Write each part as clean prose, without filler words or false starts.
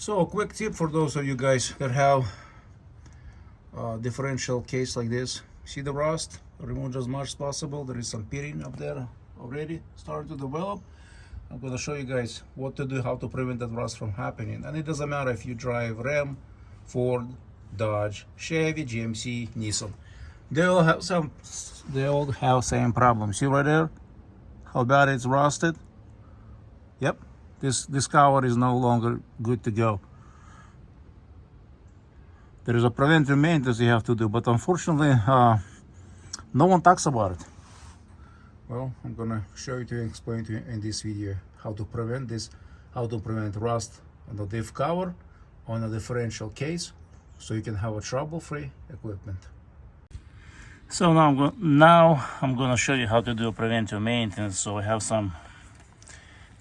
So a quick tip for those of you guys that have a differential case like this. See the rust? Remove as much as possible. There is some pitting up there already starting to develop. I'm going to show you guys what to do, how to prevent that rust from happening. And it doesn't matter if you drive Ram, Ford, Dodge, Chevy, GMC, Nissan. They all have same problem. See right there how bad it's rusted? Yep, this cover is no longer good to go. There is a preventive maintenance you have to do, but unfortunately no one talks about it. Well, I'm gonna show you and explain to you in this video how to prevent this, how to prevent rust on the diff cover on a differential case, so you can have a trouble-free equipment. So now I'm gonna show you how to do preventive maintenance. So I have some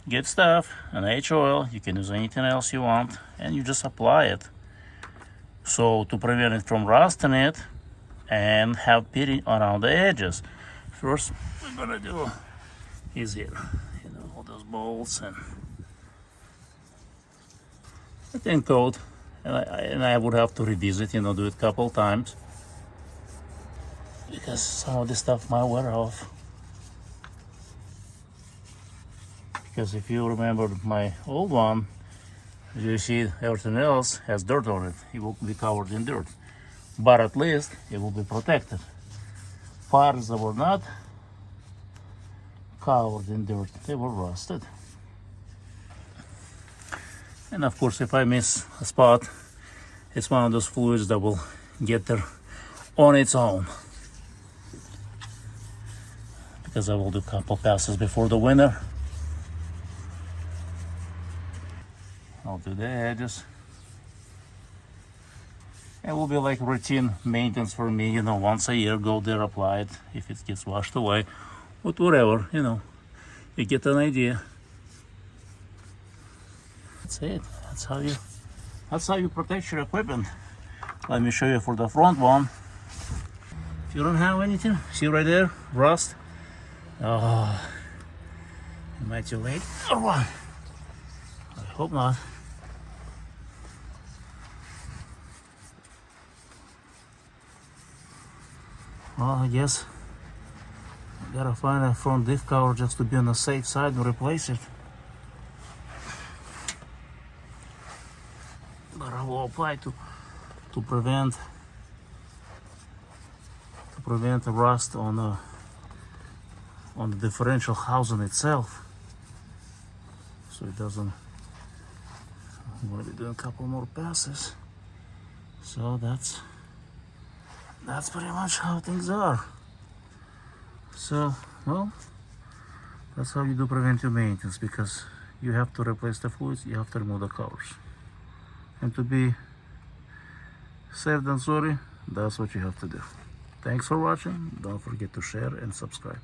good stuff, an H-oil. You can use anything else you want, and you just apply it. So to prevent it from rusting it and have pitting around the edges. First, we're gonna do is here, all those bolts and a thin coat, and I would have to revisit, do it a couple times because some of this stuff might wear off. Because if you remember my old one, you see everything else has dirt on it. It will be covered in dirt, but at least it will be protected. Parts that were not covered in dirt, they were rusted. And of course, if I miss a spot, it's one of those fluids that will get there on its own. Because I will do a couple passes before the winter. I'll do the edges. It will be like routine maintenance for me, once a year, go there, apply it. If it gets washed away, but whatever, you get an idea. That's it. That's how you protect your equipment. Let me show you for the front one. If you don't have anything, see right there, rust. Oh, am I too late? Or what? I hope not. Well, I guess I gotta find a front diff cover just to be on the safe side and replace it. But I will apply to prevent the rust on the differential housing itself, so it doesn't. I'm going to be doing a couple more passes. So that's pretty much how things are. So, well, that's how you do preventive maintenance, because you have to replace the fluids, you have to remove the covers. And to be safe than sorry, that's what you have to do. Thanks for watching. Don't forget to share and subscribe.